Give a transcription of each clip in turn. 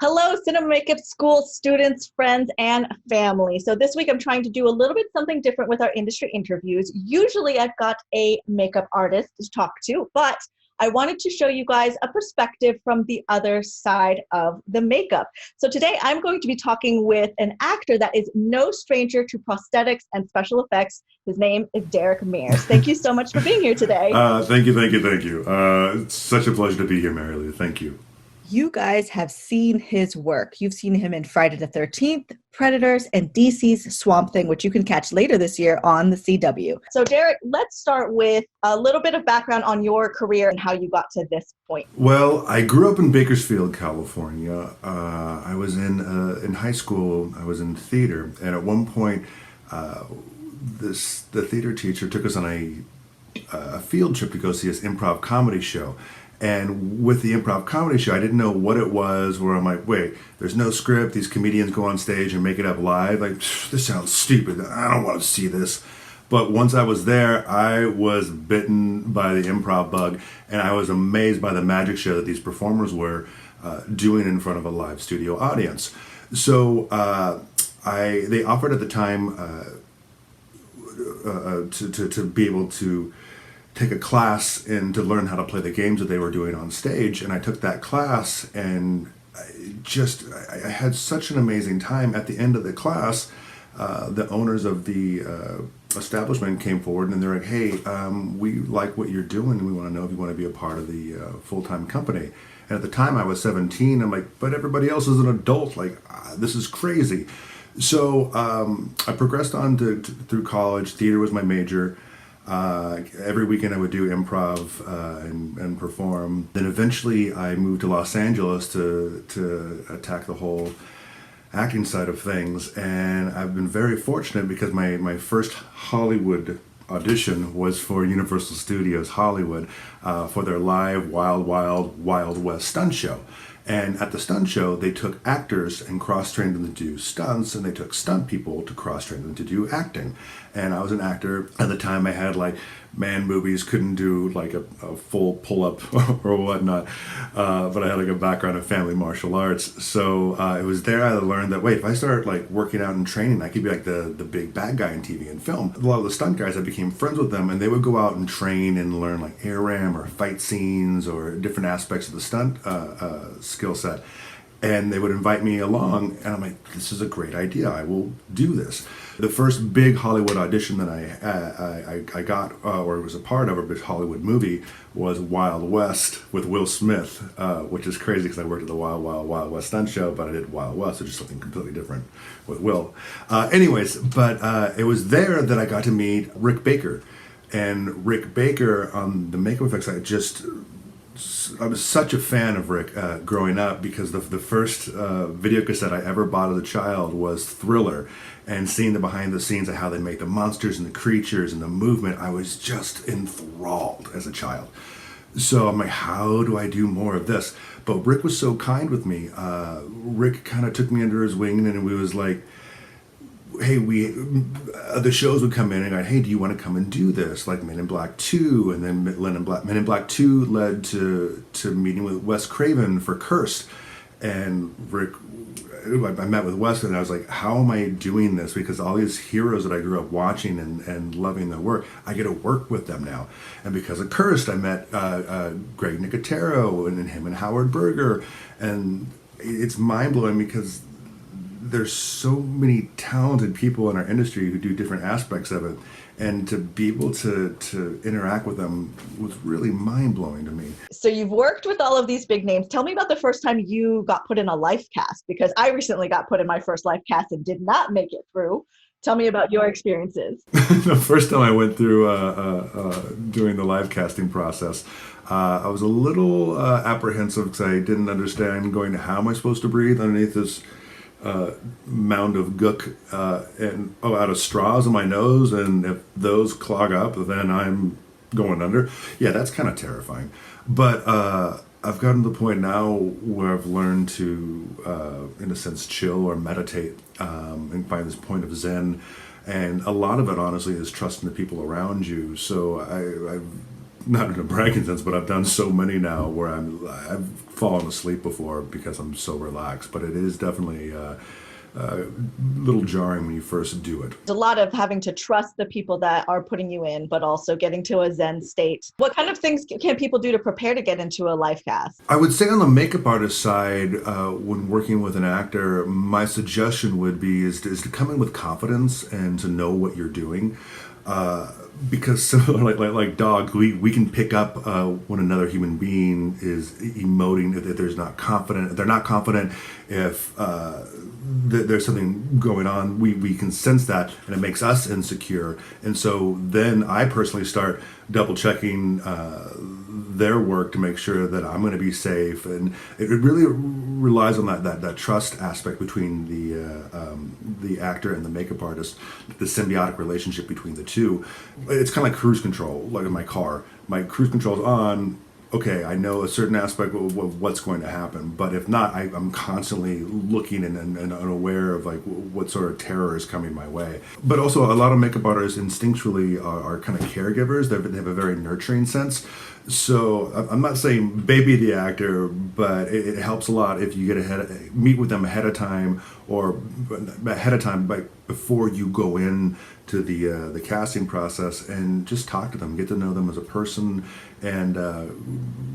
Hello, Cinema Makeup School students, friends, and family. So this week I'm trying to do a little bit something different with our industry interviews. Usually I've got a makeup artist to talk to, but I wanted to show you guys a perspective from the other side of the makeup. So today I'm going to be talking with an actor that is no stranger to prosthetics and special effects. His name is Derek Mears. Thank you so much for being here today. Thank you. It's such a pleasure to be here, Mary Lou. Thank you. You guys have seen his work. You've seen him in Friday the 13th, Predators, and DC's Swamp Thing, which you can catch later this year on the CW. So Derek, let's start with a little bit of background on your career and how you got to this point. Well, I grew up in Bakersfield, California. I was in high school. I was in theater, and at one point, the theater teacher took us on a field trip to go see this improv comedy show. And with the improv comedy show, I didn't know what it was, where I'm like, wait, there's no script. These comedians go on stage and make it up live. Like, this sounds stupid. I don't want to see this. But once I was there, I was bitten by the improv bug, and I was amazed by the magic show that these performers were doing in front of a live studio audience. So they offered at the time to be able to take a class and to learn how to play the games that they were doing on stage. And I took that class, and I had such an amazing time. At the end of the class, the owners of the establishment came forward, and they're like, hey, we like what you're doing, and we want to know if you want to be a part of the full-time company. And at the time I was 17. I'm like, but everybody else is an adult. Like, this is crazy. So I progressed on through college. Theater was my major. Every weekend I would do improv and perform. Then eventually I moved to Los Angeles to attack the whole acting side of things. And I've been very fortunate because my first Hollywood audition was for Universal Studios Hollywood for their live Wild West stunt show. And at the stunt show, they took actors and cross-trained them to do stunts, and they took stunt people to cross-train them to do acting. And I was an actor. At the time, I had like man movies, couldn't do like a full pull-up or whatnot, but I had like a background in family martial arts. So it was there I learned that, wait, if I start like working out and training, I could be like the big bad guy in TV and film. A lot of the stunt guys, I became friends with them, and they would go out and train and learn like air ram or fight scenes or different aspects of the stunt skill set. And they would invite me along, and I'm like, this is a great idea. I will do this. The first big Hollywood audition that I got, or was a part of, a big Hollywood movie, was Wild West with Will Smith, which is crazy because I worked at the Wild West stunt show, but I did Wild West, which is something completely different with Will. But it was there that I got to meet Rick Baker. And Rick Baker on the makeup effects, I was such a fan of Rick growing up, because the first video cassette I ever bought as a child was Thriller, and seeing the behind the scenes of how they make the monsters and the creatures and the movement, I was just enthralled as a child. So I'm like, how do I do more of this? But Rick was so kind with me. Rick kind of took me under his wing, and we was like, hey, the shows would come in and go, hey, do you want to come and do this? Like Men in Black 2, and then Men in Black 2 led to meeting with Wes Craven for Cursed. And Rick, I met with Wes, and I was like, how am I doing this? Because all these heroes that I grew up watching and loving their work, I get to work with them now. And because of Cursed, I met Greg Nicotero and him and Howard Berger. And it's mind-blowing because there's so many talented people in our industry who do different aspects of it, and to be able to interact with them was really mind-blowing to me. So you've worked with all of these big names. Tell me about the first time you got put in a LIFECAST, because I recently got put in my first LIFECAST and did not make it through. Tell me about your experiences. The first time I went through doing the live casting process, I was a little apprehensive because I didn't understand going to how am I supposed to breathe underneath this mound of gook out of straws in my nose, and if those clog up, then I'm going under. Yeah, that's kind of terrifying. But I've gotten to the point now where I've learned to, in a sense, chill or meditate and find this point of Zen. And a lot of it, honestly, is trusting the people around you. So not in a bragging sense, but I've done so many now where I've fallen asleep before because I'm so relaxed. But it is definitely a little jarring when you first do it. There's a lot of having to trust the people that are putting you in, but also getting to a Zen state. What kind of things can people do to prepare to get into a life cast? I would say on the makeup artist side, when working with an actor, my suggestion would be is to come in with confidence and to know what you're doing. Because similar, like dogs, we can pick up when another human being is emoting if they're not confident. If there's something going on, we can sense that, and it makes us insecure. And so then I personally start double checking their work to make sure that I'm going to be safe, and it really relies on that trust aspect between the actor and the makeup artist, the symbiotic relationship between the two. It's kind of like cruise control, like in my car. My cruise control's on. Okay, I know a certain aspect of what's going to happen, but if not, I'm constantly looking and unaware of like what sort of terror is coming my way. But also, a lot of makeup artists instinctually are kind of caregivers. They have a very nurturing sense. So I'm not saying baby the actor, but it helps a lot if you get meet with them ahead of time, before you go in to the casting process, and just talk to them, get to know them as a person, and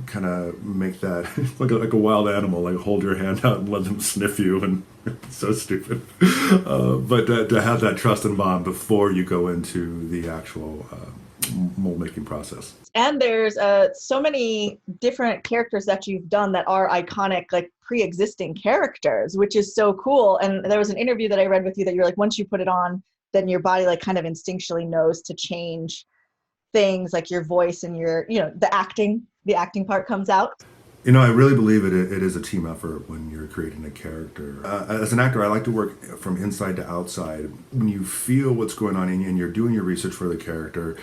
kind of make that like a wild animal, like hold your hand out and let them sniff you, and it's so stupid. But to have that trust and bond before you go into the actual mold making process. And there's so many different characters that you've done that are iconic, like pre-existing characters, which is so cool. And there was an interview that I read with you that you're like, once you put it on, then your body like kind of instinctually knows to change things, like your voice and your, the acting part comes out. I really believe it is a team effort when you're creating a character. As an actor, I like to work from inside to outside. When you feel what's going on and you're doing your research for the character,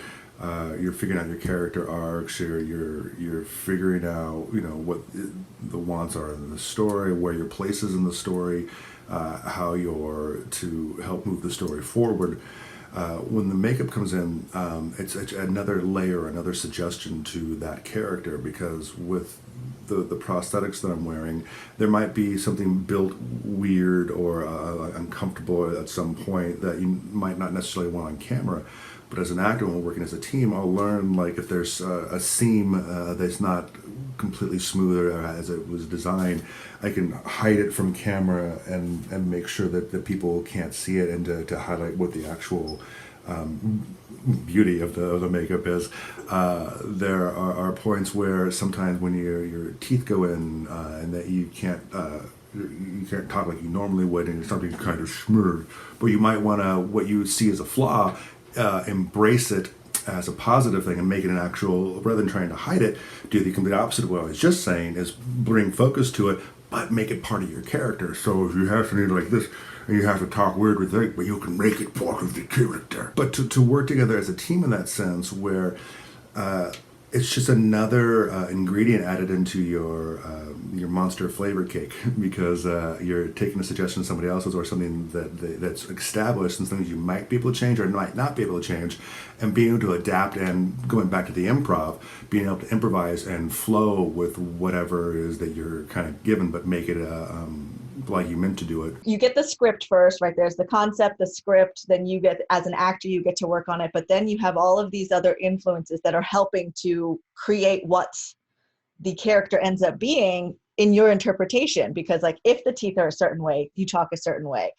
you're figuring out your character arcs, you're figuring out, what the wants are in the story, where your place is in the story, how you're to help move the story forward. When the makeup comes in, it's another layer, another suggestion to that character, because with the prosthetics that I'm wearing, there might be something built weird or uncomfortable at some point that you might not necessarily want on camera. But as an actor, when we're working as a team, I'll learn like if there's a seam that's not completely smooth as it was designed, I can hide it from camera and make sure that the people can't see it, and to highlight what the actual beauty of the makeup is. There are points where sometimes when your teeth go in and that you can't talk like you normally would, and it's something kind of smeared, but you might want to, what you see as a flaw, embrace it as a positive thing and make it an actual, rather than trying to hide it, do the complete opposite of what I was just saying, is bring focus to it, but make it part of your character. So if you have something like this, and you have to talk weird with it, but you can make it part of the character. But to work together as a team in that sense, where it's just another ingredient added into your monster flavor cake, because you're taking a suggestion of somebody else's, or something that's established, and things you might be able to change or might not be able to change, and being able to adapt, and going back to the improv, being able to improvise and flow with whatever it is that you're kind of given, but make it like you meant to do it. You get the script first, right? There's the concept, the script, then you get, as an actor, you get to work on it, but then you have all of these other influences that are helping to create what the character ends up being in your interpretation. Because like, if the teeth are a certain way, you talk a certain way.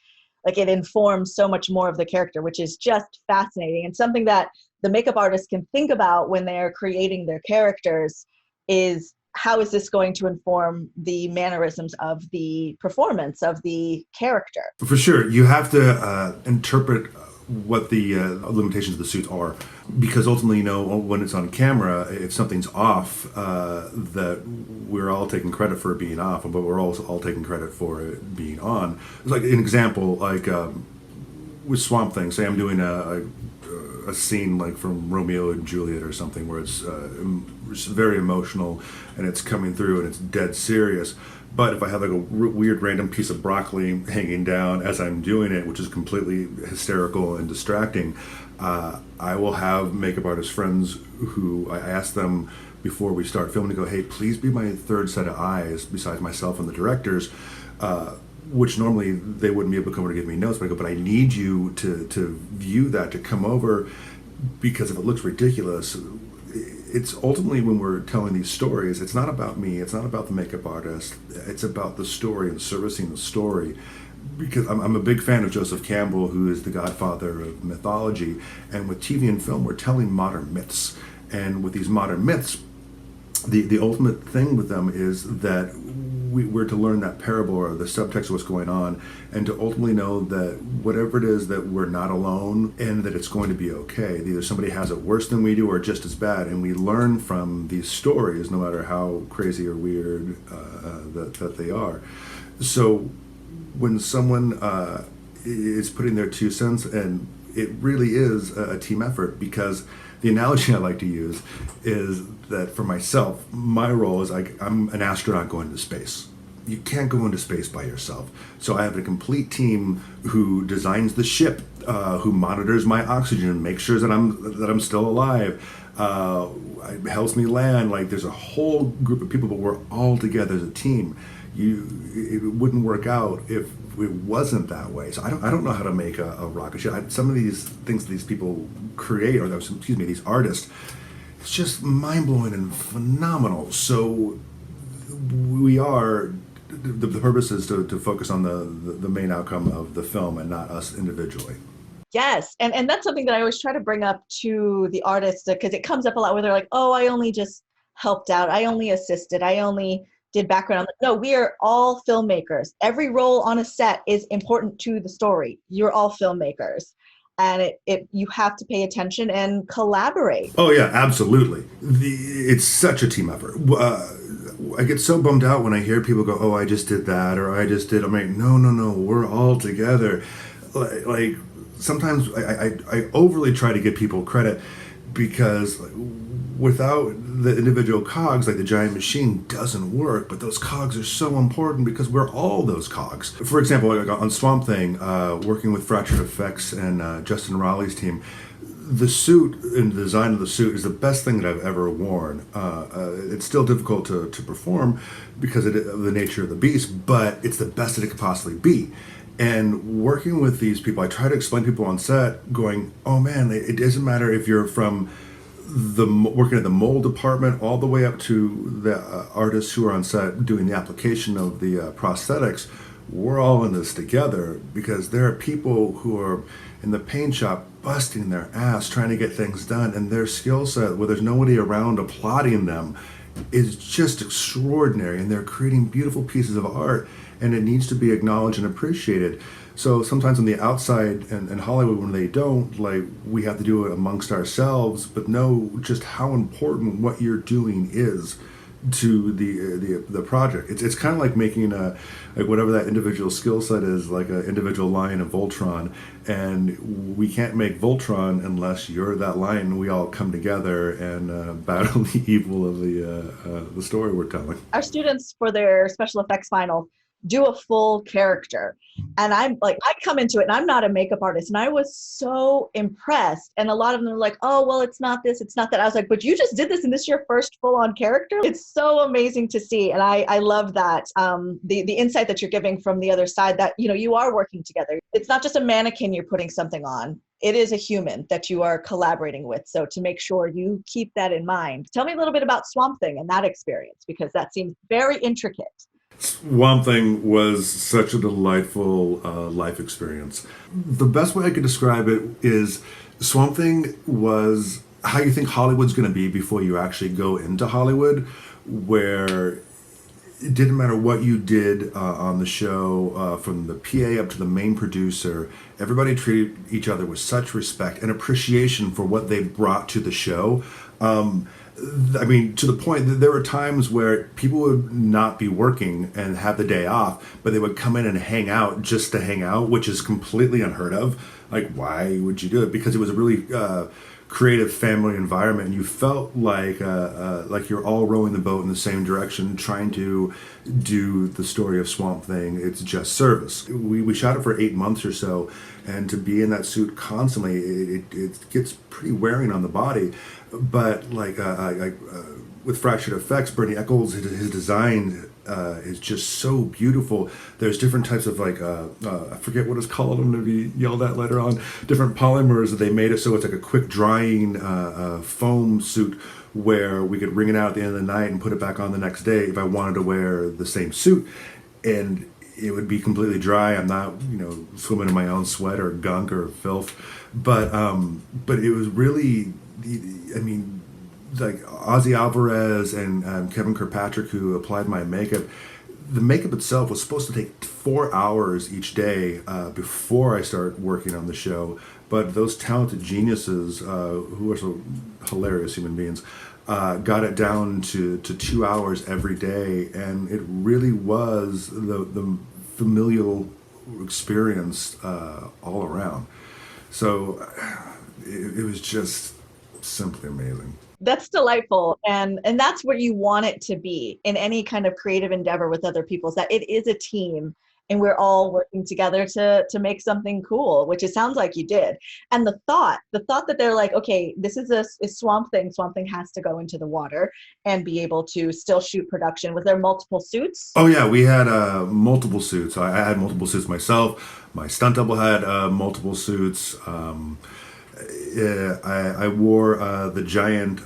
Like, it informs so much more of the character, which is just fascinating, and something that the makeup artist can think about when they're creating their characters is, how is this going to inform the mannerisms of the performance of the character? For sure, you have to interpret what the limitations of the suits are, because ultimately, when it's on camera, if something's off, that we're all taking credit for it being off, but we're also all taking credit for it being on. It's like an example, like with Swamp Thing. Say I'm doing a scene like from Romeo and Juliet or something, where it's very emotional and it's coming through and it's dead serious, But if I have like a weird random piece of broccoli hanging down as I'm doing it, which is completely hysterical and distracting, I will have makeup artist friends who I ask them before we start filming to go, hey, please be my third set of eyes besides myself and the directors, which normally they wouldn't be able to come over to give me notes. But I go, but I need you to view that, to come over, because if it looks ridiculous, it's ultimately when we're telling these stories, it's not about me, it's not about the makeup artist, it's about the story and servicing the story. Because I'm a big fan of Joseph Campbell, who is the godfather of mythology, and with TV and film, we're telling modern myths. And with these modern myths, the ultimate thing with them is that we're to learn that parable or the subtext of what's going on, and to ultimately know that whatever it is, that we're not alone and that it's going to be okay. Either somebody has it worse than we do or just as bad, and we learn from these stories, no matter how crazy or weird that they are. So when someone is putting their 2 cents, and it really is a team effort, because the analogy I like to use is that for myself, my role is like I'm an astronaut going to space. You can't go into space by yourself. So I have a complete team who designs the ship, who monitors my oxygen, makes sure that I'm still alive, helps me land. Like, there's a whole group of people, but we're all together as a team. It wouldn't work out if it wasn't that way. So I don't know how to make a rocket ship. Some of these things these people create, or these artists, it's just mind-blowing and phenomenal. So we are, the purpose is to focus on the main outcome of the film and not us individually. Yes, and that's something that I always try to bring up to the artists, because it comes up a lot where they're like, oh, I only just helped out, I only assisted, I only did background. No, we are all filmmakers. Every role on a set is important to the story. You're all filmmakers, and you have to pay attention and collaborate. Oh yeah, absolutely. It's such a team effort. I get so bummed out when I hear people go, "Oh, I just did that," or "I just did." I'm like, no, we're all together. Like sometimes I overly try to give people credit, because without the individual cogs, like the giant machine doesn't work. But those cogs are so important because we're all those cogs. For example, like on Swamp Thing, working with Fractured Effects and Justin Raleigh's team, the suit and the design of the suit is the best thing that I've ever worn. It's still difficult to perform because of the nature of the beast, but it's the best that it could possibly be. And working with these people, I try to explain to people on set, going, oh man, it doesn't matter if you're from working at the mold department all the way up to the artists who are on set doing the application of the prosthetics. We're all in this together, because there are people who are in the paint shop busting their ass trying to get things done, and their skill set, where there's nobody around applauding them, is just extraordinary, and they're creating beautiful pieces of art, and it needs to be acknowledged and appreciated. So sometimes on the outside and Hollywood, when they don't, like, we have to do it amongst ourselves, but know just how important what you're doing is to the project. It's kind of like making like whatever that individual skill set is, like an individual line of Voltron, and we can't make Voltron unless you're that line. We all come together and battle the evil of the story we're telling. Our students, for their special effects final, do a full character, and I'm like, I come into it and I'm not a makeup artist, and I was so impressed, and a lot of them are like, oh well, it's not this, it's not that. I was like, but you just did this, and this is your first full-on character. It's so amazing to see, and I love that, the insight that you're giving from the other side, that you are working together. It's not just a mannequin you're putting something on, it is a human that you are collaborating with. So to make sure you keep that in mind, tell me a little bit about Swamp Thing and that experience, because that seems very intricate. Swamp Thing was such a delightful life experience. The best way I could describe it is Swamp Thing was how you think Hollywood's going to be before you actually go into Hollywood, where it didn't matter what you did on the show, from the PA up to the main producer, everybody treated each other with such respect and appreciation for what they brought to the show. I mean, to the point that there were times where people would not be working and have the day off, but they would come in and hang out just to hang out, which is completely unheard of. Like, why would you do it? Because it was a really creative family environment, and you felt like you're all rowing the boat in the same direction, trying to do the story of Swamp Thing. It's just service. We shot it for 8 months or so, and to be in that suit constantly, it gets pretty wearing on the body. But with Fractured Effects, Bernie Eccles, his design is just so beautiful. There's different types of I forget what it's called. I'm going to be yelled at later on. Different polymers that they made it so it's like a quick drying foam suit where we could wring it out at the end of the night and put it back on the next day if I wanted to wear the same suit, and it would be completely dry. I'm not swimming in my own sweat or gunk or filth, but it was really, like Ozzy Alvarez and Kevin Kirkpatrick, who applied my makeup. The makeup itself was supposed to take 4 hours each day before I started working on the show. But those talented geniuses, who are so hilarious human beings, got it down to 2 hours every day, and it really was the familial experience all around. So it was just simply amazing. That's delightful. And that's what you want it to be in any kind of creative endeavor with other people, is that it is a team and we're all working together to make something cool, which it sounds like you did. And the thought that they're like, okay, this is a Swamp Thing. Swamp Thing has to go into the water and be able to still shoot production. Was there multiple suits? Oh yeah, we had multiple suits. I had multiple suits myself. My stunt double had multiple suits. I wore the giant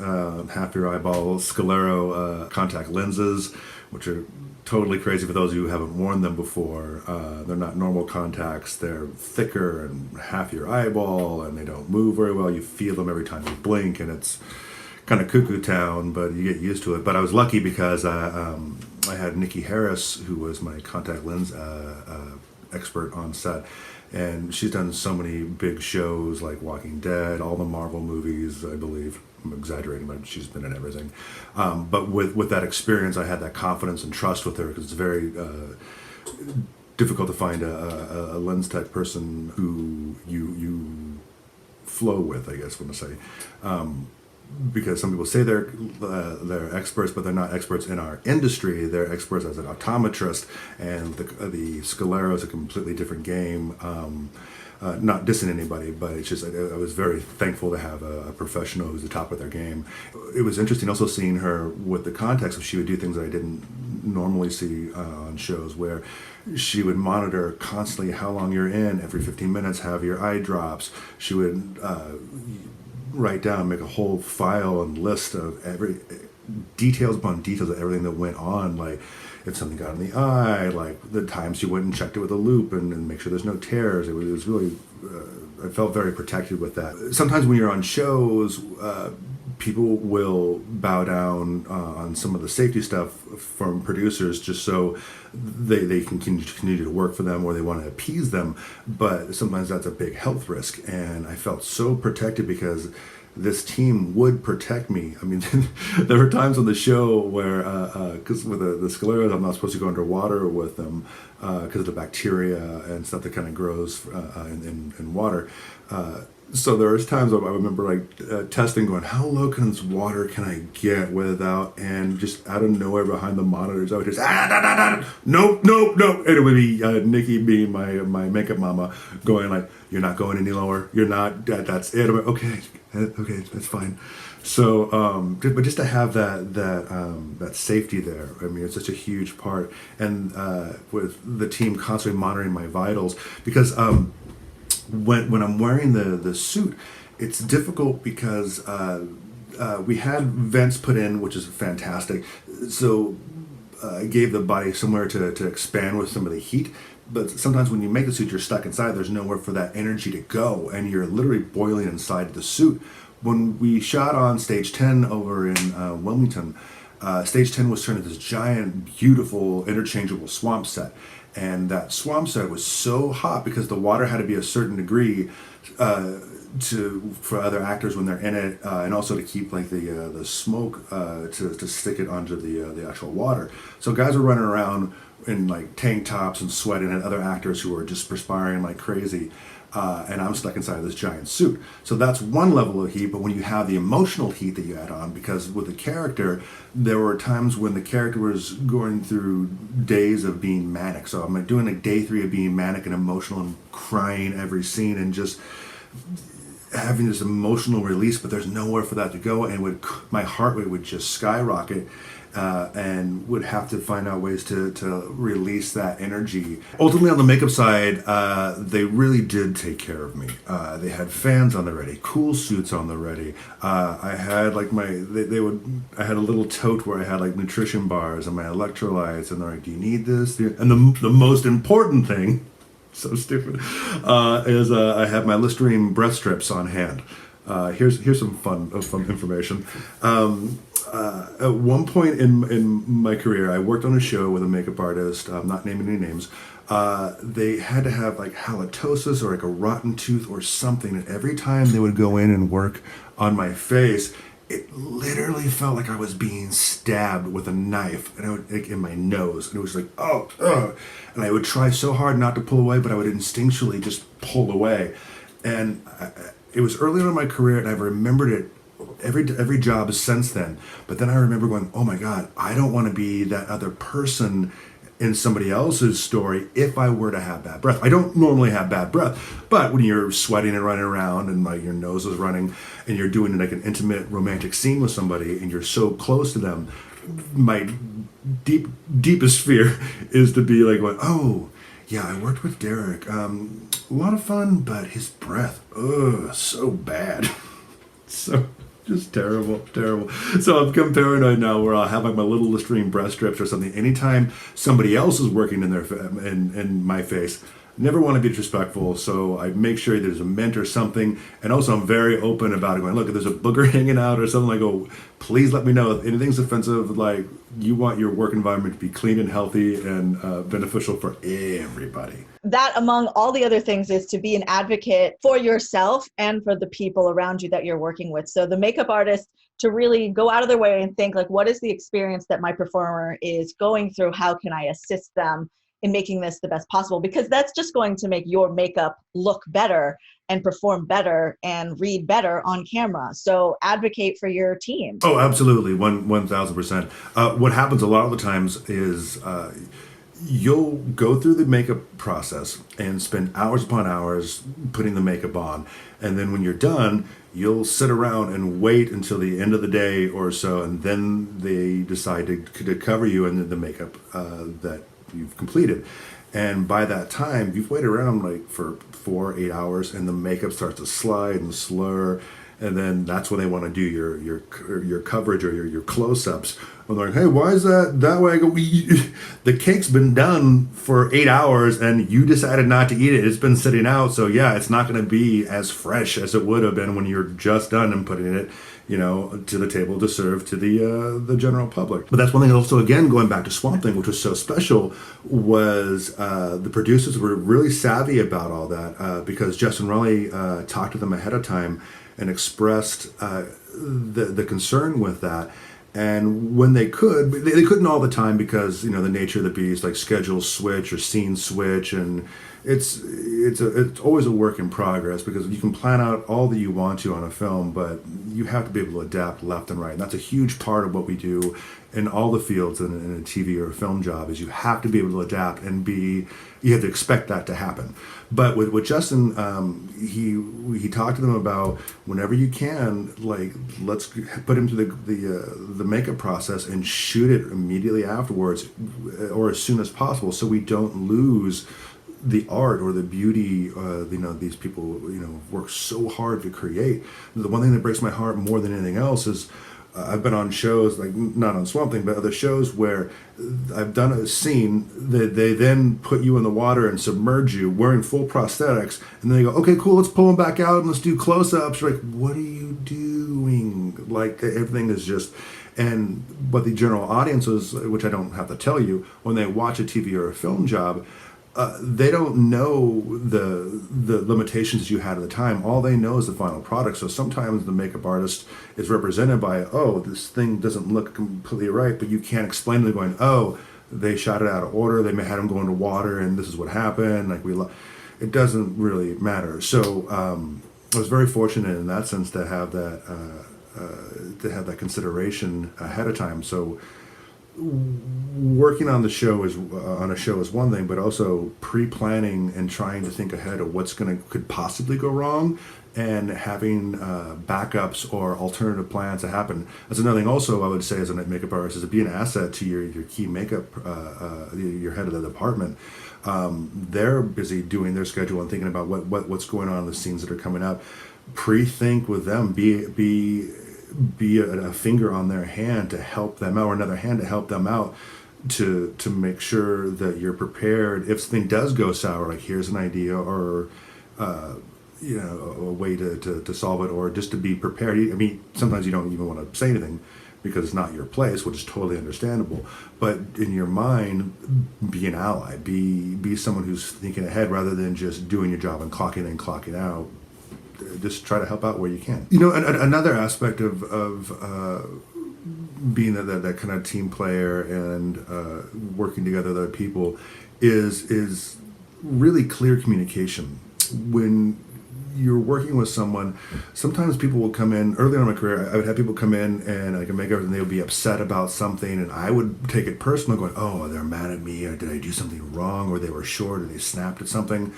half your eyeball sclero contact lenses, which are totally crazy for those of you who haven't worn them before. They're not normal contacts. They're thicker and half your eyeball, and they don't move very well. You feel them every time you blink, and it's kind of cuckoo town, but you get used to it. But I was lucky because I had Nikki Harris, who was my contact lens expert on set. And she's done so many big shows like Walking Dead, all the Marvel movies, I believe. I'm exaggerating, but she's been in everything. But with that experience, I had that confidence and trust with her, because it's very difficult to find a lens tech person who you flow with, I guess I'm going to say. Because some people say they're experts, but they're not experts in our industry. They're experts as an optometrist, and the sclero is a completely different game. Not dissing anybody, but it's just I was very thankful to have a professional who's the top of their game. It was interesting also seeing her with the context. She would do things that I didn't normally see on shows, where she would monitor constantly how long you're in. Every 15 minutes, have your eye drops. She would write down, make a whole file and list of every details upon details of everything that went on, like if something got in the eye, like the times you went and checked it with a loop and make sure there's no tears. It was really, I felt very protected with that. Sometimes when you're on shows, people will bow down on some of the safety stuff from producers just so they can continue to work for them, or they want to appease them. But sometimes that's a big health risk, and I felt so protected because this team would protect me. I mean, there were times on the show where, because with the scleros, I'm not supposed to go underwater with them because of the bacteria and stuff that kind of grows in water. So there was times I remember testing, going, how low can this water can I get without, and just out of nowhere behind the monitors, I would just, nope. And it would be Nikki being my makeup mama going like, you're not going any lower. You're not, that's it. I'm like, okay, that's fine. So, but just to have that safety there, I mean, it's such a huge part. And with the team constantly monitoring my vitals, because when I'm wearing the suit, it's difficult because we had vents put in, which is fantastic. So it gave the body somewhere to expand with some of the heat. But sometimes when you make the suit, you're stuck inside. There's nowhere for that energy to go, and you're literally boiling inside the suit. When we shot on Stage 10 over in Wilmington, Stage 10 was turned into this giant, beautiful, interchangeable swamp set. And that swamp set was so hot because the water had to be a certain degree for other actors when they're in it, and also to keep like the smoke to stick it onto the actual water. So guys were running around in like tank tops and sweating, and other actors who were just perspiring like crazy. and I'm stuck inside of this giant suit. So that's one level of heat, but when you have the emotional heat that you add on, because with the character, there were times when the character was going through days of being manic. So I'm doing like day 3 of being manic and emotional and crying every scene and just having this emotional release, but there's nowhere for that to go, and my heart rate would just skyrocket. And would have to find out ways to release that energy. Ultimately, on the makeup side, they really did take care of me. They had fans on the ready, cool suits on the ready. I had like I had a little tote where I had like nutrition bars and my electrolytes, and they're like, "Do you need this?" And the most important thing, so stupid, is I had my Listerine breath strips on hand. Here's some fun information. At one point in my career, I worked on a show with a makeup artist. I'm not naming any names. They had to have like halitosis or like a rotten tooth or something, and every time they would go in and work on my face, it literally felt like I was being stabbed with a knife, and I would like in my nose, and it was like, oh, ugh. And I would try so hard not to pull away, but I would instinctually just pull away. And it was early on in my career, and I've remembered it every job since then. But then I remember going, oh my God, I don't want to be that other person in somebody else's story if I were to have bad breath. I don't normally have bad breath, but when you're sweating and running around and like your nose is running and you're doing like an intimate romantic scene with somebody and you're so close to them, my deepest fear is to be like going, oh yeah, I worked with Derek. A lot of fun, but his breath, so bad. So just terrible. So I'm paranoid now where I'll have like my little Listerine breast strips or something. Anytime somebody else is working in my face, never want to be disrespectful. So I make sure there's a mint or something. And also I'm very open about it, going, look, if there's a booger hanging out or something, I go, please let me know. If anything's offensive, like you want your work environment to be clean and healthy and beneficial for everybody. That, among all the other things, is to be an advocate for yourself and for the people around you that you're working with. So the makeup artist to really go out of their way and think like, what is the experience that my performer is going through? How can I assist them in making this the best possible? Because that's just going to make your makeup look better and perform better and read better on camera. So advocate for your team. Oh, absolutely. 1,000%. What happens a lot of the times is you'll go through the makeup process and spend hours upon hours putting the makeup on. And then when you're done, you'll sit around and wait until the end of the day or so. And then they decide to cover you in the makeup that you've completed. And by that time, you've waited around like for 4-8 hours, and the makeup starts to slide and slur. And then that's when they want to do your coverage or your close-ups. And they're like, hey, why is that way? I go, the cake's been done for 8 hours and you decided not to eat it. It's been sitting out. So yeah, it's not going to be as fresh as it would have been when you're just done and putting it, to the table to serve to the general public. But that's one thing also, again, going back to Swamp Thing, which was so special, was the producers were really savvy about all that because Justin Raleigh talked to them ahead of time and expressed the concern with that. And when they couldn't all the time because, the nature of the beast, like schedules switch or scenes switch. And it's always a work in progress because you can plan out all that you want to on a film, but you have to be able to adapt left and right. And that's a huge part of what we do in all the fields in a TV or a film job is you have to be able to adapt and you have to expect that to happen. But with Justin, he talked to them about whenever you can, like, let's put him to the makeup process and shoot it immediately afterwards or as soon as possible so we don't lose the art or the beauty these people work so hard to create. The one thing that breaks my heart more than anything else is I've been on shows, like not on Swamp Thing, but other shows where I've done a scene that they then put you in the water and submerge you wearing full prosthetics, and then they go, okay, cool, let's pull them back out and let's do close-ups. You're like, what are you doing? Like, everything is just... And what the general audiences, which I don't have to tell you, when they watch a TV or a film job, they don't know the limitations you had at the time. All they know is the final product. So sometimes the makeup artist is represented by, oh, this thing doesn't look completely right, but you can't explain to them going, oh, they shot it out of order. They may have them go into water, and this is what happened. it doesn't really matter. So I was very fortunate in that sense to have that consideration ahead of time. So working on the show is on a show is one thing, but also pre-planning and trying to think ahead of what's could possibly go wrong, and having backups or alternative plans to happen. That's another thing. Also, I would say as a makeup artist is to be an asset to your key makeup, your head of the department. They're busy doing their schedule and thinking about what's going on in the scenes that are coming up. Pre-think with them. Be a finger on their hand to help them out, or another hand to help them out, to make sure that you're prepared if something does go sour. Like, here's an idea, or a way to solve it, or just to be prepared. I mean, sometimes you don't even want to say anything because it's not your place, which is totally understandable. But in your mind, be an ally. Be someone who's thinking ahead rather than just doing your job and clocking in, clocking out. Just try to help out where you can. Another aspect of being that kind of team player and working together with other people is really clear communication. When you're working with someone, sometimes people will come in early on in my career. I would have people come in and I can make everything. They would be upset about something, and I would take it personal, going, "Oh, they're mad at me, or did I do something wrong, or they were short, or they snapped at something.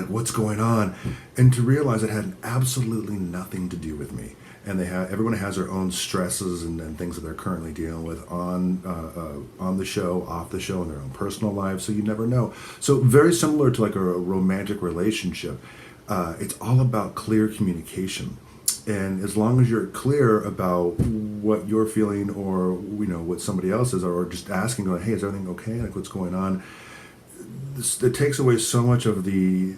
What's going on?" And to realize it had absolutely nothing to do with me. And everyone has their own stresses and things that they're currently dealing with on the show, off the show, in their own personal lives. So you never know. So very similar to like a romantic relationship, it's all about clear communication. And as long as you're clear about what you're feeling, or what somebody else is, or just asking, going, "Hey, is everything okay? Like, what's going on?" It takes away so much of the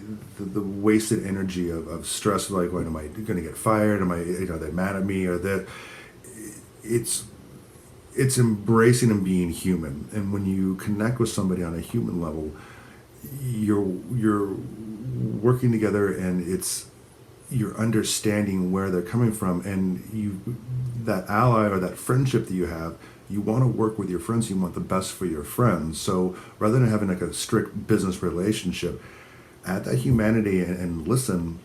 wasted energy of stress. Like, when am I going to get fired? Am I, are they mad at me? Or that it's embracing and being human. And when you connect with somebody on a human level, you're working together, and you're understanding where they're coming from, and that ally or that friendship that you have. You want to work with your friends. You want the best for your friends. So rather than having like a strict business relationship, add that humanity and listen,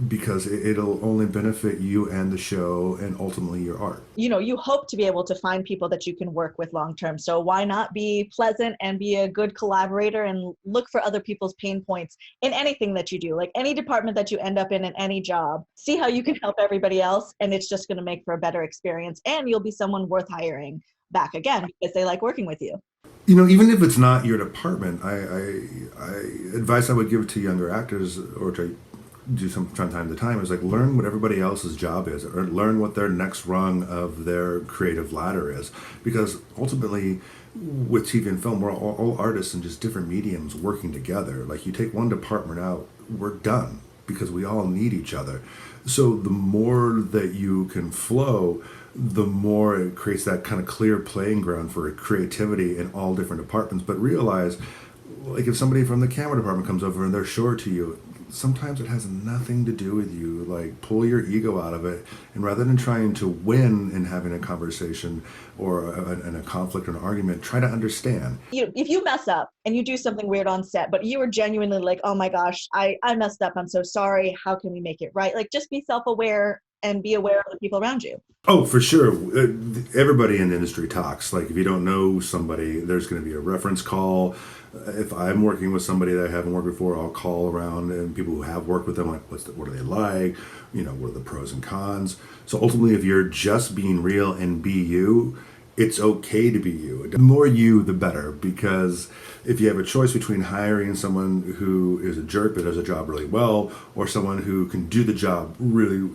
because it'll only benefit you and the show, and ultimately your art. You hope to be able to find people that you can work with long term. So why not be pleasant and be a good collaborator and look for other people's pain points in anything that you do, like any department that you end up in any job. See how you can help everybody else, and it's just going to make for a better experience, and you'll be someone worth hiring back again because they like working with you. Even if it's not your department, I advice I would give to younger actors, or to do from time to time, is like, learn what everybody else's job is, or learn what their next rung of their creative ladder is. Because ultimately, with TV and film, we're all artists in just different mediums working together. Like, you take one department out, we're done, because we all need each other. So the more that you can flow, the more it creates that kind of clear playing ground for creativity in all different departments. But realize, like, if somebody from the camera department comes over and they're short to you, sometimes it has nothing to do with you. Like, pull your ego out of it, and rather than trying to win and having a conversation or a conflict or an argument, try to understand. If you mess up and you do something weird on set, but you were genuinely like, "Oh my gosh, I messed up, I'm so sorry, how can we make it right?" Like, just be self-aware and be aware of the people around you. Oh, for sure. Everybody in the industry talks. Like, if you don't know somebody, there's going to be a reference call. If I'm working with somebody that I haven't worked before, I'll call around and people who have worked with them, like, what are they like? What are the pros and cons? So ultimately, if you're just being real and be you, it's okay to be you. The more you, the better. Because if you have a choice between hiring someone who is a jerk but does a job really well, or someone who can do the job really,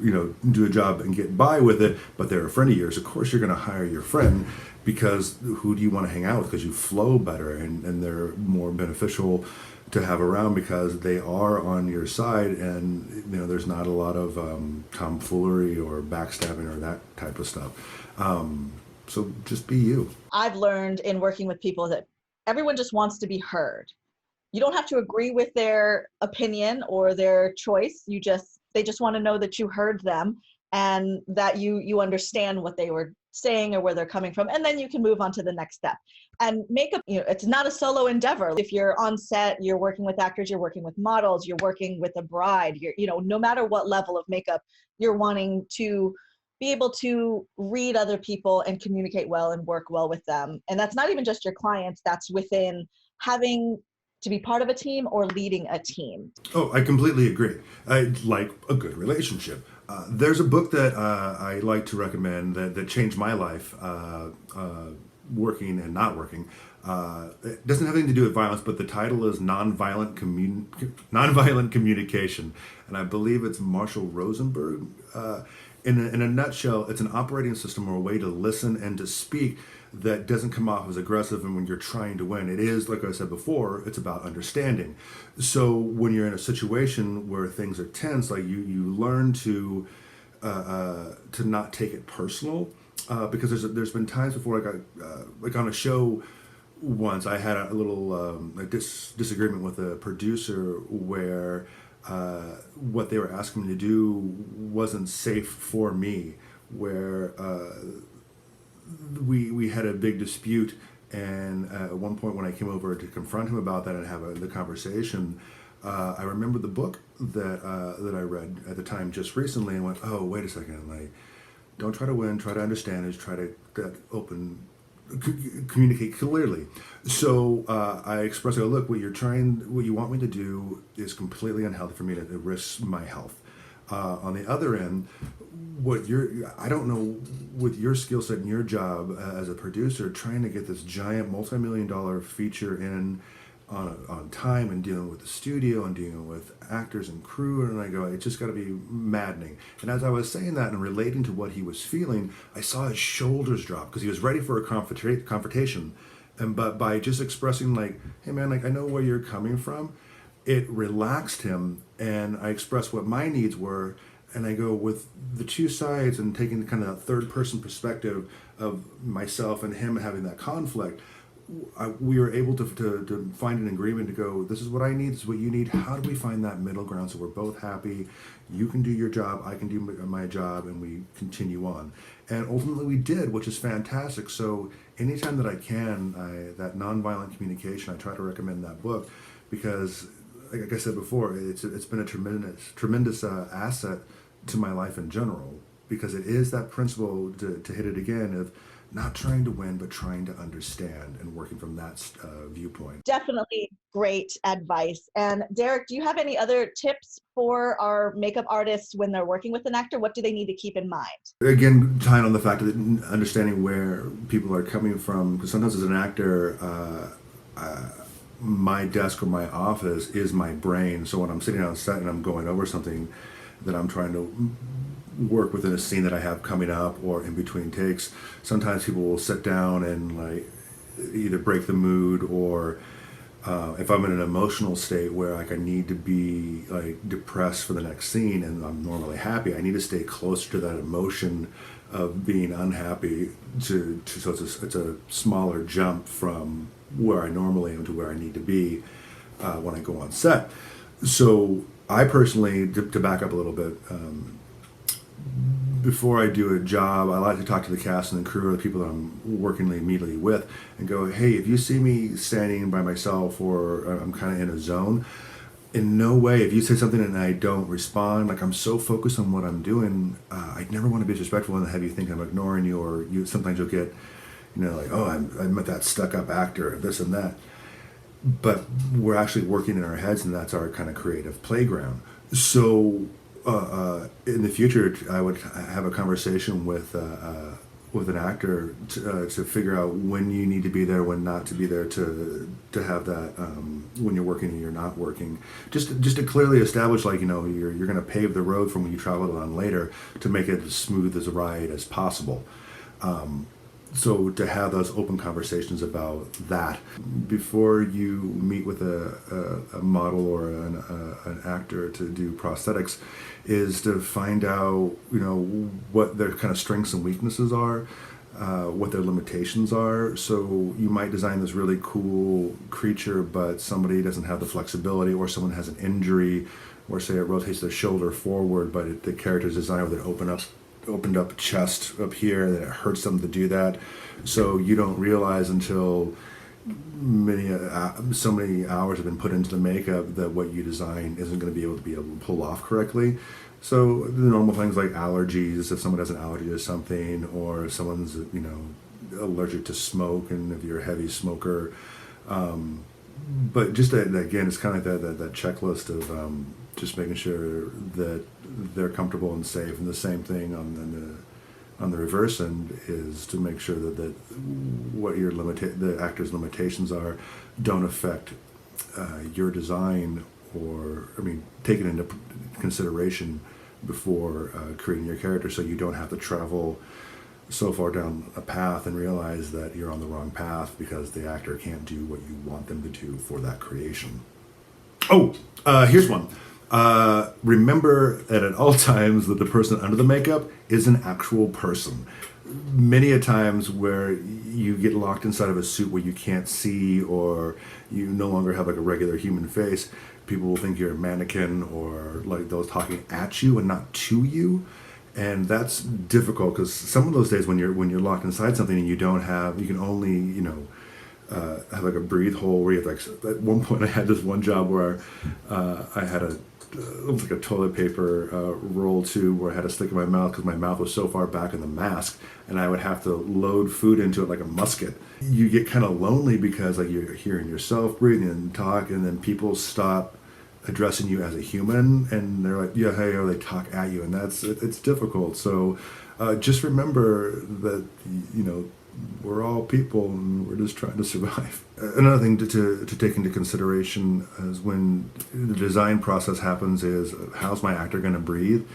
do a job and get by with it, but they're a friend of yours, of course you're going to hire your friend, because who do you want to hang out with? Because you flow better, and they're more beneficial to have around because they are on your side, and there's not a lot of tomfoolery or backstabbing or that type of stuff. So just be you. I've learned in working with people that everyone just wants to be heard. You don't have to agree with their opinion or their choice. They just want to know that you heard them, and that you understand what they were saying or where they're coming from, and then you can move on to the next step. And makeup, it's not a solo endeavor. If you're on set, you're working with actors, you're working with models, you're working with a bride, no matter what level of makeup, you're wanting to be able to read other people and communicate well and work well with them. And that's not even just your clients, that's within having to be part of a team or leading a team. Oh, I completely agree. I like a good relationship. There's a book that I like to recommend that changed my life, working and not working. It doesn't have anything to do with violence, but the title is Nonviolent Communication, and I believe it's Marshall Rosenberg. In a nutshell, it's an operating system or a way to listen and to speak that doesn't come off as aggressive. And when you're trying to win, it is, like I said before, it's about understanding. So when you're in a situation where things are tense, like you learn to not take it personal, because there's been times before, like on a show once, I had a little disagreement with a producer where what they were asking me to do wasn't safe for me, where we had a big dispute, and at one point when I came over to confront him about that and have the conversation, I remember the book that I read at the time just recently and went, oh, wait a second, like, don't try to win, try to understand, is try to communicate clearly. So I expressed, look, what you want me to do is completely unhealthy for me, to risk my health. On the other end, I don't know, with your skill set and your job as a producer, trying to get this giant multi-million-dollar feature in on time, and dealing with the studio and dealing with actors and crew, and I go, it's just got to be maddening. And as I was saying that and relating to what he was feeling, I saw his shoulders drop because he was ready for a confrontation. But by just expressing, like, hey man, like, I know where you're coming from, it relaxed him, and I expressed what my needs were, and I go, with the two sides and taking kind of that third person perspective of myself and him having that conflict, we were able to find an agreement to go, this is what I need, this is what you need, how do we find that middle ground so we're both happy, you can do your job, I can do my job, and we continue on. And ultimately we did, which is fantastic. So anytime that I can, that nonviolent communication, I try to recommend that book, because like I said before, it's been a tremendous asset to my life in general, because it is that principle, to hit it again, of not trying to win, but trying to understand and working from that viewpoint. Definitely great advice. And Derek, do you have any other tips for our makeup artists when they're working with an actor? What do they need to keep in mind? Again, tying on the fact that understanding where people are coming from, because sometimes as an actor, my desk or my office is my brain. So when I'm sitting on set and I'm going over something that I'm trying to work within a scene that I have coming up or in between takes, sometimes people will sit down and like either break the mood, or if I'm in an emotional state where like I need to be like depressed for the next scene and I'm normally happy, I need to stay closer to that emotion of being unhappy so it's a smaller jump from where I normally am to where I need to be when I go on set. So I personally, to back up a little bit, before I do a job, I like to talk to the cast and the crew or the people that I'm working immediately with and go, hey, if you see me standing by myself or I'm kind of in a zone, in no way, if you say something and I don't respond, like I'm so focused on what I'm doing, I never want to be disrespectful and have you think I'm ignoring you, or sometimes you'll get, like, oh, I'm that stuck-up actor, this and that. But we're actually working in our heads, and that's our kind of creative playground. So in the future, I would have a conversation with an actor to figure out when you need to be there, when not to be there, to have that when you're working and you're not working. Just to clearly establish, like, you're going to pave the road from when you travel on later to make it as smooth as a ride as possible. So to have those open conversations about that before you meet with a model or an actor to do prosthetics, is to find out what their kind of strengths and weaknesses are, what their limitations are. So you might design this really cool creature, but somebody doesn't have the flexibility, or someone has an injury, or say it rotates their shoulder forward, but the character's designed with an opened up chest up here, that it hurts them to do that. So you don't realize until so many hours have been put into the makeup that what you design isn't going to be able to pull off correctly. So the normal things like allergies, if someone has an allergy to something, or if someone's allergic to smoke, and if you're a heavy smoker. But just that, again, it's kind of like that checklist of just making sure that they're comfortable and safe. And the same thing on the reverse end is to make sure that what the actor's limitations are don't affect your design, or take it into consideration before creating your character, so you don't have to travel so far down a path and realize that you're on the wrong path because the actor can't do what you want them to do for that creation. Here's one. Remember that at all times that the person under the makeup is an actual person. Many a times where you get locked inside of a suit where you can't see, or you no longer have like a regular human face, people will think you're a mannequin, or like those talking at you and not to you. And that's difficult, because some of those days when you're locked inside something and you can only have like a breathe hole where you have at one point I had this one job where I had it was like a toilet paper roll tube where I had to stick in my mouth because my mouth was so far back in the mask, and I would have to load food into it like a musket. You get kind of lonely because like you're hearing yourself breathing and talk, and then people stop addressing you as a human, and they're like, yeah, hey, or they talk at you, and it's difficult. So just remember that we're all people and we're just trying to survive. Another thing to take into consideration is when the design process happens is, how's my actor going to breathe?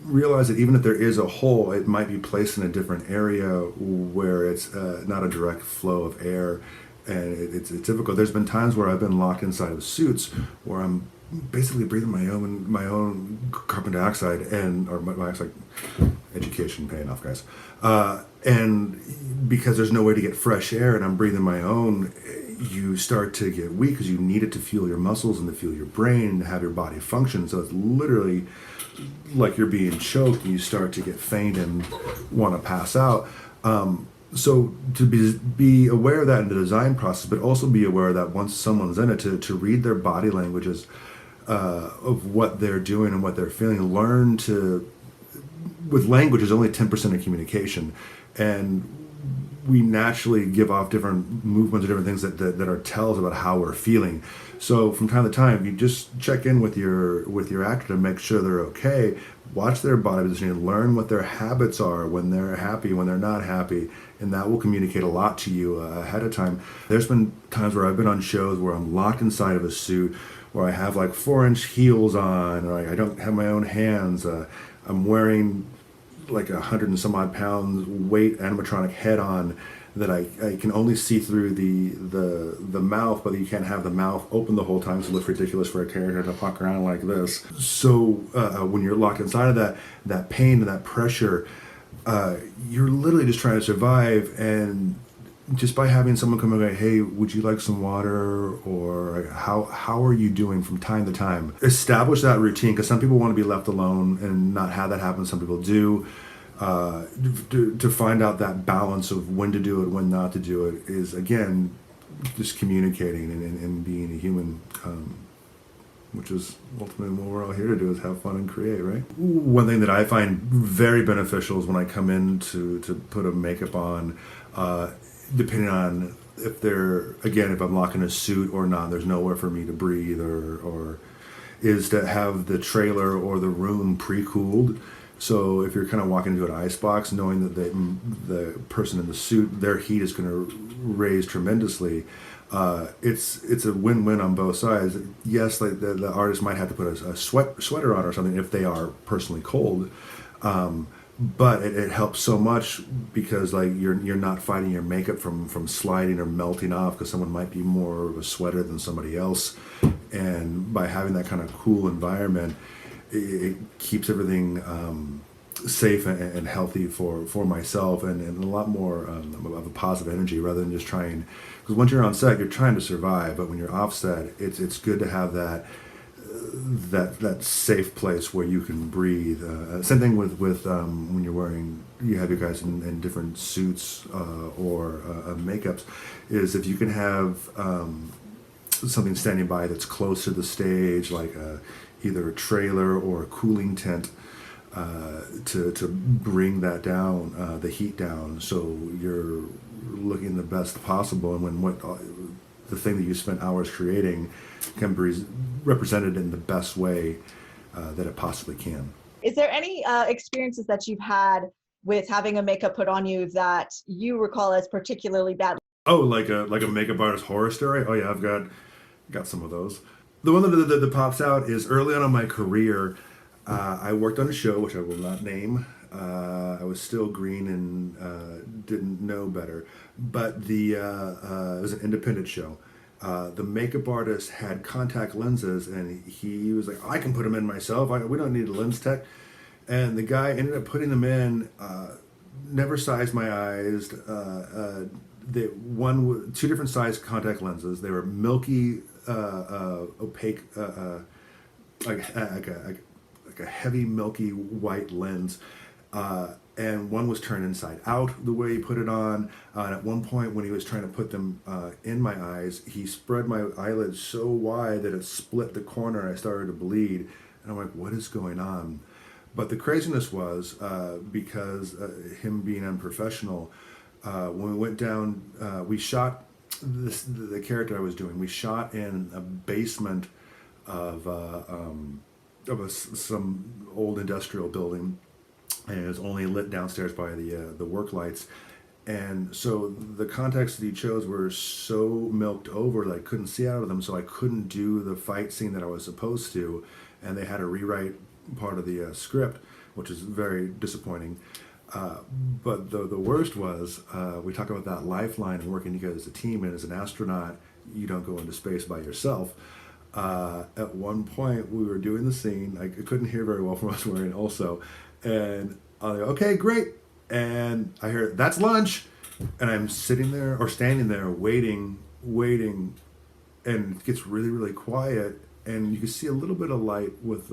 Realize that even if there is a hole, it might be placed in a different area where it's not a direct flow of air. And it's difficult. There's been times where I've been locked inside of suits where I'm basically breathing my own carbon dioxide or my dioxide. Education paying off, guys. And because there's no way to get fresh air and I'm breathing my own, you start to get weak because you need it to fuel your muscles and to fuel your brain and to have your body function. So it's literally like you're being choked, and you start to get faint and want to pass out. So to be aware of that in the design process, but also be aware that once someone's in it, to read their body languages of what they're doing and what they're feeling. Learn to, with language is only 10% of communication, and we naturally give off different movements or different things that are tells about how we're feeling. So from time to time, you just check in with your actor to make sure they're okay. Watch their body positioning, learn what their habits are when they're happy, when they're not happy, and that will communicate a lot to you ahead of time. There's been times where I've been on shows where I'm locked inside of a suit, where I have like 4-inch heels on, or I don't have my own hands. I'm wearing like 100 and some odd pounds weight animatronic head on that I can only see through the mouth, but you can't have the mouth open the whole time, so it looks ridiculous for a character to walk around like this. So when you're locked inside of that pain and that pressure, you're literally just trying to survive. And just by having someone come and go, hey, would you like some water, or how are you doing from time to time? Establish that routine, because some people want to be left alone and not have that happen. Some people do. To find out that balance of when to do it, when not to do it, is again just communicating and being a human, which is ultimately what we're all here to do, is have fun and create, right? One thing that I find very beneficial is when I come in to put a makeup on, depending on if I'm locked in a suit or not, there's nowhere for me to breathe, or is to have the trailer or the room pre-cooled. So if you're kind of walking into an ice box, knowing that the person in the suit, their heat is going to raise tremendously, it's a win-win on both sides. Yes, like the artist might have to put a sweater on or something if they are personally cold, but it helps so much because like you're not fighting your makeup from sliding or melting off, because someone might be more of a sweater than somebody else, and by having that kind of cool environment, it keeps everything safe and healthy for myself, and a lot more of a positive energy, rather than just trying, because once you're on set, you're trying to survive, but when you're off set, it's good to have that that safe place where you can breathe. Same thing with when you have your guys in different suits or makeups, is if you can have something standing by that's close to the stage, like either a trailer or a cooling tent, to bring that down, the heat down, so you're looking the best possible, and when the thing that you spent hours creating can be represented in the best way that it possibly can. Is there any experiences that you've had with having a makeup put on you that you recall as particularly bad? Oh, like a makeup artist horror story? Oh yeah, I've got some of those. The one that pops out is early on in my career. I worked on a show which I will not name. I was still green and didn't know better, but it was an independent show. The makeup artist had contact lenses, and he was like, "I can put them in myself. We don't need a lens tech." And the guy ended up putting them in. Never sized my eyes. Two different size contact lenses. They were milky, opaque, like a heavy milky white lens, and one was turned inside out the way he put it on. And at one point, when he was trying to put them in my eyes, he spread my eyelids so wide that it split the corner, and I started to bleed. And I'm like, "What is going on?" But the craziness was because him being unprofessional. When we went down, we shot the character I was doing. We shot in a basement of some old industrial building, and it was only lit downstairs by the work lights. And so the contacts that he chose were so milked over that I couldn't see out of them, so I couldn't do the fight scene that I was supposed to, and they had to rewrite part of the script, which is very disappointing. But the worst was, we talk about that lifeline and working together as a team, and as an astronaut, you don't go into space by yourself. At one point, we were doing the scene. I couldn't hear very well from what I was wearing also. And I was like, "Okay, great." And I hear, "That's lunch." And I'm sitting there or standing there waiting, and it gets really, really quiet. And you can see a little bit of light with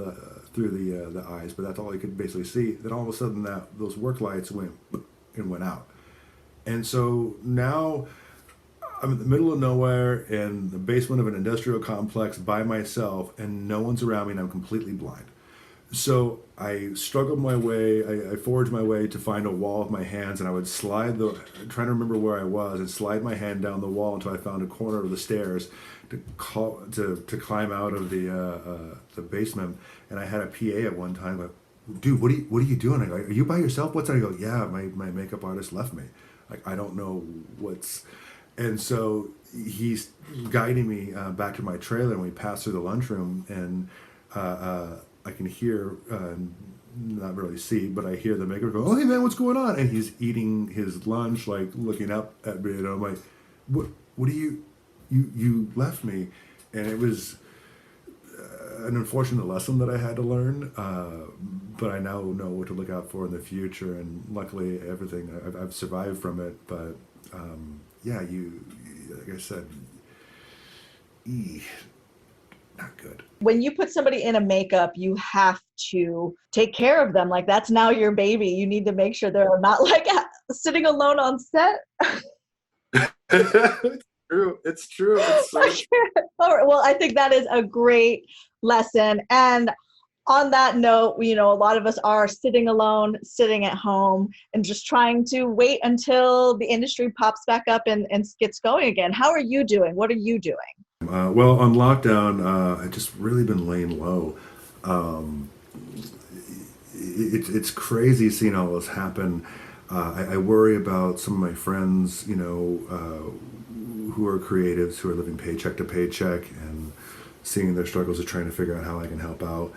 through the eyes, but that's all you could basically see. Then all of a sudden, those work lights went out. And so now I'm in the middle of nowhere in the basement of an industrial complex by myself, and no one's around me, and I'm completely blind. So I struggled my way, I forged my way to find a wall with my hands, and I would trying to remember where I was, and slide my hand down the wall until I found a corner of the stairs to climb out of the basement. And I had a PA at one time, like, "Dude, what are you doing?" I go, "Are you by yourself? What's that?" I go, "Yeah, my makeup artist left me. Like, I don't know what's." And so he's guiding me back to my trailer, and we pass through the lunchroom, and I can hear, not really see, but I hear the maker go, "Oh, hey man, what's going on?" And he's eating his lunch, like looking up at me, and I'm like, "What do you left me?" And it was an unfortunate lesson that I had to learn, but I now know what to look out for in the future, and luckily everything, I've survived from it. But yeah, like I said, not good. When you put somebody in a makeup, you have to take care of them. Like, that's now your baby. You need to make sure they're not like sitting alone on set. It's true. It's so All right. Well, I think that is a great lesson. And on that note, a lot of us are sitting alone, sitting at home, and just trying to wait until the industry pops back up and gets going again. How are you doing? What are you doing? Well, on lockdown, I've just really been laying low. It's crazy seeing all this happen. I worry about some of my friends, who are creatives, who are living paycheck to paycheck, and seeing their struggles of trying to figure out how I can help out.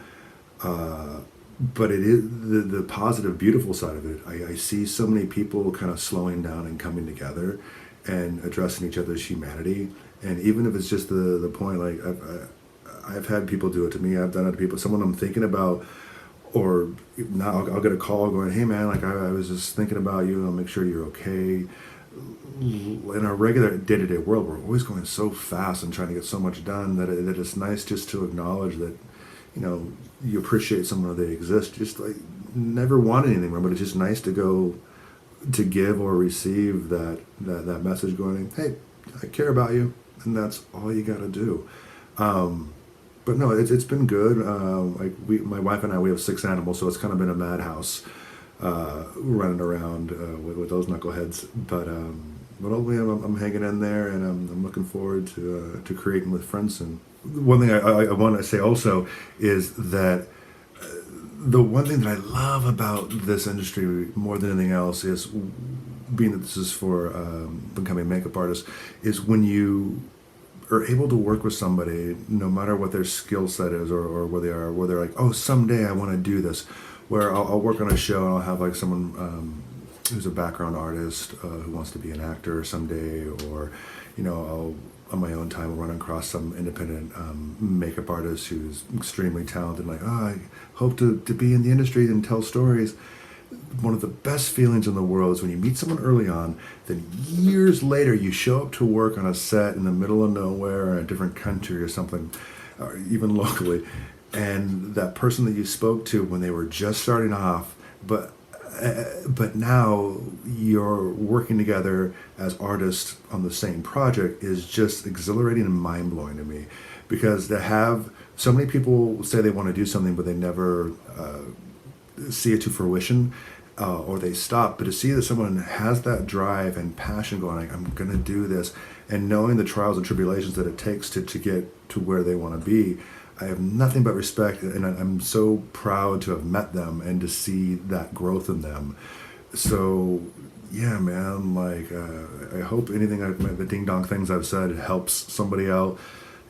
But it is the positive, beautiful side of it. I see so many people kind of slowing down and coming together and addressing each other's humanity. And even if it's just the point, like I've had people do it to me, I've done it to people, someone I'm thinking about, or now I'll get a call going, "Hey man, like I was just thinking about you, I'll make sure you're okay." In our regular day-to-day world, we're always going so fast and trying to get so much done that it's nice just to acknowledge that you appreciate someone when they exist. Just like never want anything more, but it's just nice to go to give or receive that message going, hey, I care about you, and that's all you got to do. But no, it's been good. My wife and I, we have 6 animals, so it's kind of been a madhouse running around with those knuckleheads. But hopefully I'm hanging in there, and I'm looking forward to creating with friends. And one thing I want to say also is that the one thing that I love about this industry more than anything else is, being that this is for becoming makeup artists, is when you are able to work with somebody, no matter what their skill set is or where they're like, oh, someday I want to do this. Where I'll work on a show and I'll have like someone who's a background artist who wants to be an actor someday, or I'll on my own time run across some independent makeup artist who's extremely talented, like, oh, I hope to be in the industry and tell stories. One of the best feelings in the world is when you meet someone early on, then years later you show up to work on a set in the middle of nowhere or a different country or something, or even locally, and that person that you spoke to when they were just starting off, but now you're working together as artists on the same project, is just exhilarating and mind-blowing to me. Because to have so many people say they want to do something but they never see it to fruition, or they stop, but to see that someone has that drive and passion going, like, I'm going to do this, and knowing the trials and tribulations that it takes to get to where they want to be, I have nothing but respect, and I'm so proud to have met them and to see that growth in them. So, yeah, man, like, I hope anything, the ding dong things I've said helps somebody out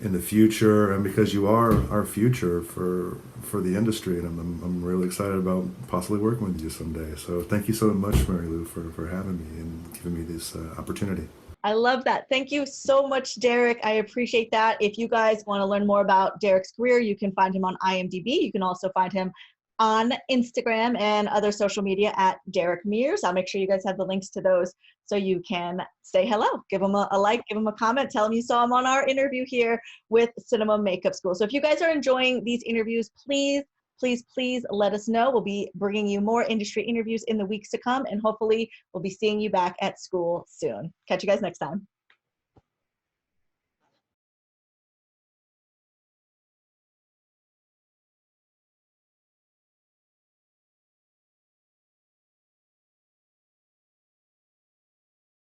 in the future, and because you are our future for the industry, and I'm really excited about possibly working with you someday. So thank you so much, Mary Lou, for having me and giving me this opportunity. I love that. Thank you so much, Derek. I appreciate that. If you guys want to learn more about Derek's career, you can find him on IMDb. You can also find him on Instagram and other social media at Derek Mears. I'll make sure you guys have the links to those so you can say hello, give him a like, give him a comment, tell him you saw him on our interview here with Cinema Makeup School. So if you guys are enjoying these interviews, please let us know. We'll be bringing you more industry interviews in the weeks to come, and hopefully we'll be seeing you back at school soon. Catch you guys next time.